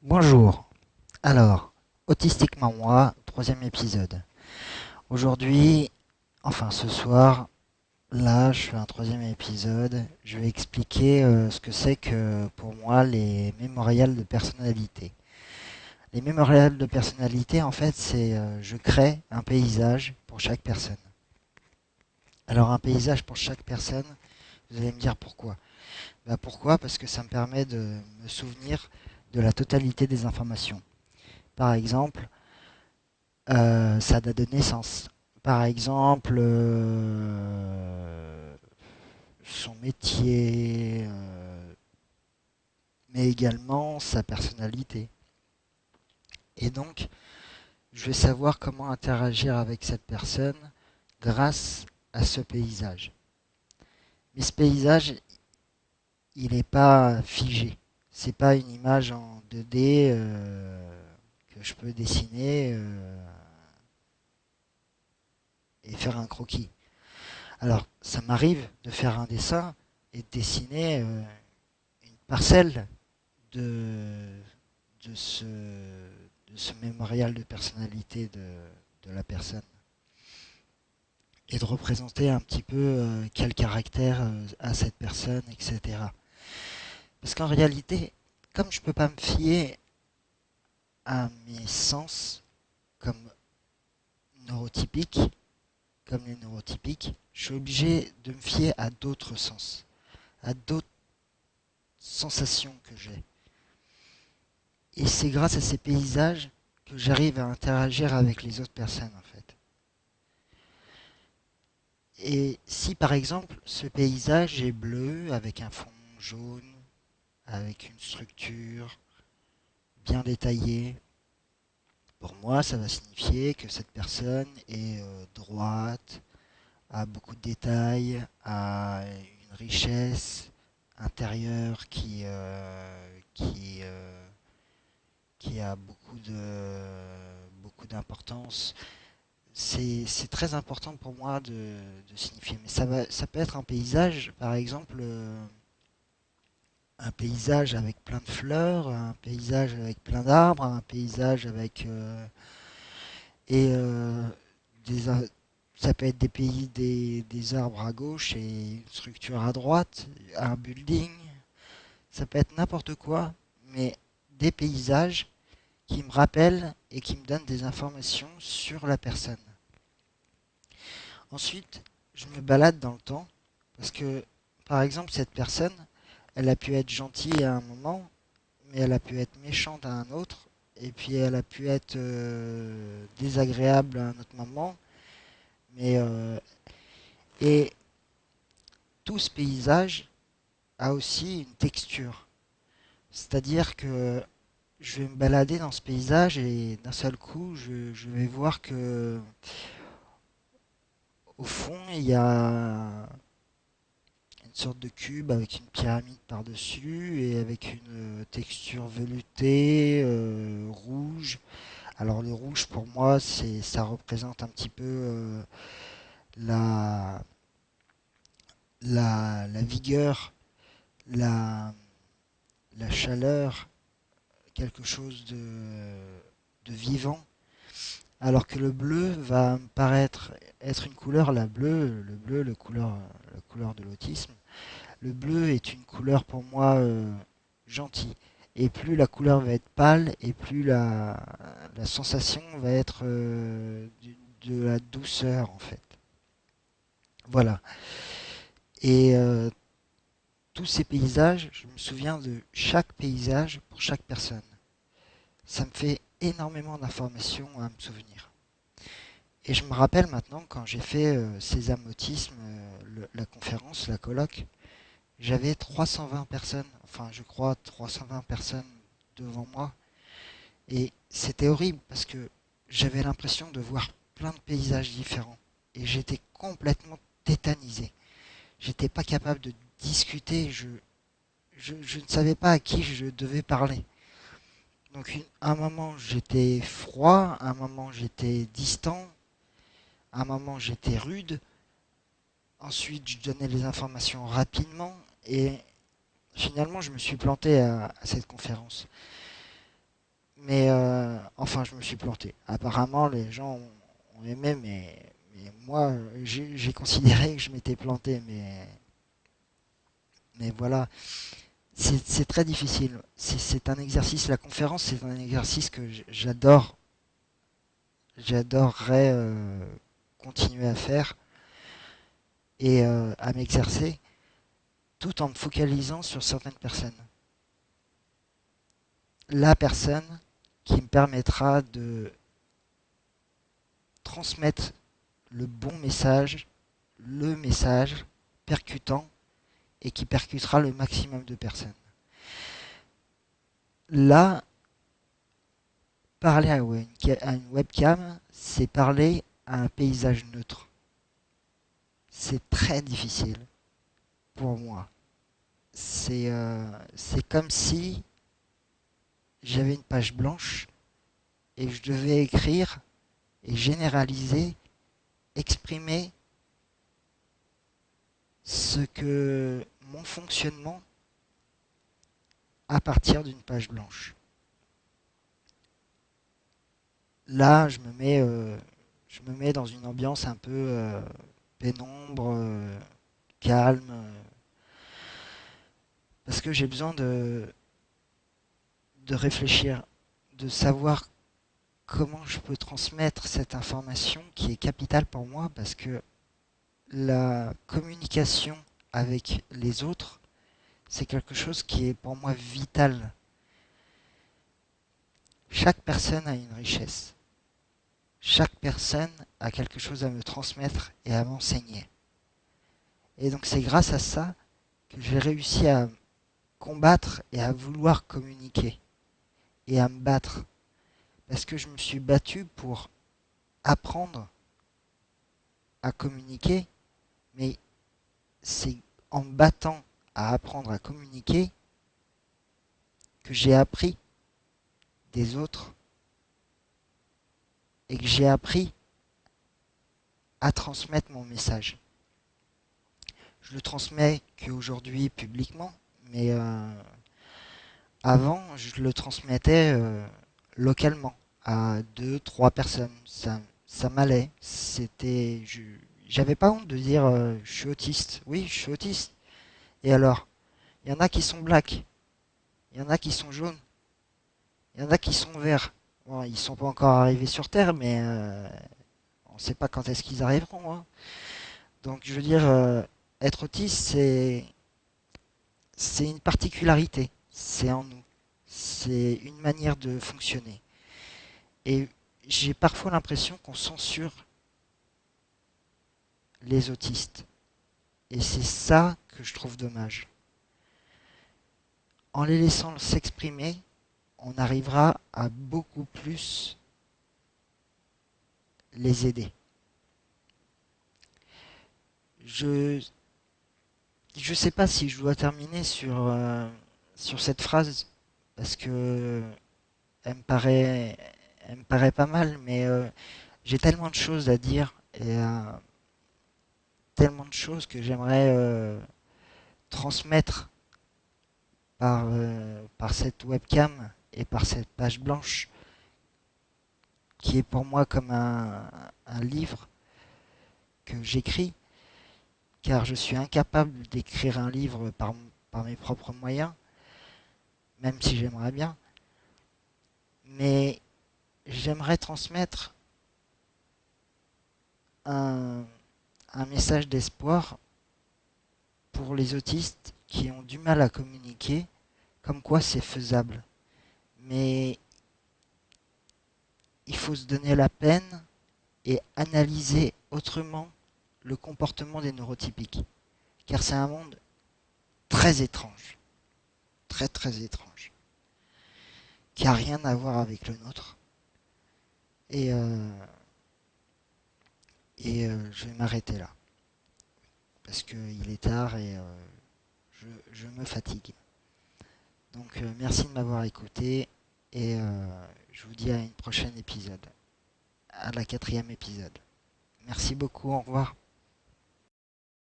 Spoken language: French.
Bonjour, alors, Autistiquement moi, troisième épisode. Aujourd'hui, enfin ce soir, là je fais un troisième épisode, je vais expliquer ce que c'est que pour moi les mémorials de personnalité. Les mémorials de personnalité, en fait, c'est je crée un paysage pour chaque personne. Alors un paysage pour chaque personne, vous allez me dire pourquoi. Bah pourquoi? Parce que ça me permet de me souvenir de la totalité des informations. Par exemple, sa date de naissance. Par exemple, son métier, mais également sa personnalité. Et donc, je vais savoir comment interagir avec cette personne grâce à ce paysage. Mais ce paysage, il n'est pas figé. C'est pas une image en 2D que je peux dessiner et faire un croquis. Alors, ça m'arrive de faire un dessin et de dessiner une parcelle de, de, ce, de ce mémorial de personnalité de la personne et de représenter un petit peu quel caractère a cette personne, etc. Parce qu'en réalité, comme je ne peux pas me fier à mes sens comme neurotypiques, comme les neurotypiques, je suis obligé de me fier à d'autres sens, à d'autres sensations que j'ai. Et c'est grâce à ces paysages que j'arrive à interagir avec les autres personnes en fait. Et si par exemple ce paysage est bleu avec un fond jaune, avec une structure bien détaillée, pour moi ça va signifier que cette personne est droite, a beaucoup de détails, a une richesse intérieure qui a beaucoup d'importance. C'est très important pour moi de signifier. Mais ça peut être un paysage, par exemple, un paysage avec plein de fleurs, un paysage avec plein d'arbres, un paysage avec et des, a- ça peut être des arbres à gauche et une structure à droite, un building. Ça peut être n'importe quoi, mais des paysages qui me rappellent et qui me donnent des informations sur la personne. Ensuite, je me balade dans le temps parce que, par exemple, cette personne, elle a pu être gentille à un moment, mais elle a pu être méchante à un autre, et puis elle a pu être désagréable à un autre moment. Mais et tout ce paysage a aussi une texture, c'est-à-dire que je vais me balader dans ce paysage et d'un seul coup, je vais voir que au fond, il y a une sorte de cube avec une pyramide par-dessus et avec une texture veloutée, rouge. Alors le rouge pour moi, ça représente un petit peu la, la vigueur, la, la chaleur, quelque chose de vivant. Alors que le bleu va me paraître être une couleur, le bleu, la couleur de l'autisme. Le bleu est une couleur pour moi gentille. Et plus la couleur va être pâle, et plus la sensation va être de la douceur en fait. Voilà. Et tous ces paysages, je me souviens de chaque paysage pour chaque personne. Ça me fait énormément d'informations à me souvenir. Et je me rappelle maintenant quand j'ai fait Sésame Autisme, la conférence, la colloque, j'avais 320 personnes, enfin je crois 320 personnes devant moi. Et c'était horrible parce que j'avais l'impression de voir plein de paysages différents. Et j'étais complètement tétanisé. J'étais pas capable de discuter, je ne savais pas à qui je devais parler. Donc un moment j'étais froid, un moment j'étais distant, un moment j'étais rude, ensuite je donnais les informations rapidement et finalement je me suis planté à cette conférence. Mais enfin, je me suis planté. Apparemment, les gens ont aimé, mais moi, j'ai considéré que je m'étais planté. Mais voilà, c'est très difficile. C'est un exercice, la conférence, c'est un exercice que j'adore. J'adorerais continuer à faire et à m'exercer tout en me focalisant sur certaines personnes. La personne qui me permettra de transmettre le bon message, le message percutant et qui percutera le maximum de personnes. Là, parler à une webcam, c'est parler à un paysage neutre. C'est très difficile pour moi. C'est comme si j'avais une page blanche et je devais écrire et généraliser, exprimer ce que mon fonctionnement à partir d'une page blanche. Là, je me mets dans une ambiance un peu pénombre, calme, parce que j'ai besoin de réfléchir, de savoir comment je peux transmettre cette information qui est capitale pour moi, parce que la communication avec les autres, c'est quelque chose qui est pour moi vital. Chaque personne a une richesse. Chaque personne a quelque chose à me transmettre et à m'enseigner. Et donc c'est grâce à ça que j'ai réussi à combattre et à vouloir communiquer et à me battre. Parce que je me suis battu pour apprendre à communiquer, mais c'est en me battant à apprendre à communiquer que j'ai appris des autres et que j'ai appris à transmettre mon message. Je le transmets qu'aujourd'hui publiquement, mais avant, je le transmettais localement à deux, trois personnes. Ça m'allait. J'avais pas honte de dire je suis autiste. Oui, je suis autiste. Et alors, il y en a qui sont blacks, il y en a qui sont jaunes, il y en a qui sont verts. Bon, ils sont pas encore arrivés sur Terre, mais on ne sait pas quand est-ce qu'ils arriveront, hein. Donc, je veux dire, être autiste, c'est une particularité. C'est en nous. C'est une manière de fonctionner. Et j'ai parfois l'impression qu'on censure les autistes. Et c'est ça que je trouve dommage. En les laissant s'exprimer, on arrivera à beaucoup plus les aider. Je je sais pas si je dois terminer sur cette phrase parce que elle me paraît pas mal, mais j'ai tellement de choses à dire et tellement de choses que j'aimerais transmettre par cette webcam et par cette page blanche qui est pour moi comme un livre que j'écris, car je suis incapable d'écrire un livre par mes propres moyens, même si j'aimerais bien. Mais j'aimerais transmettre un, un message d'espoir pour les autistes qui ont du mal à communiquer, comme quoi c'est faisable. Mais il faut se donner la peine et analyser autrement le comportement des neurotypiques. Car c'est un monde très étrange, très très étrange, qui a rien à voir avec le nôtre. Et, euh, je vais m'arrêter là, parce qu'il est tard et je me fatigue. Donc merci de m'avoir écouté et je vous dis à une prochaine épisode, à la quatrième épisode. Merci beaucoup, au revoir.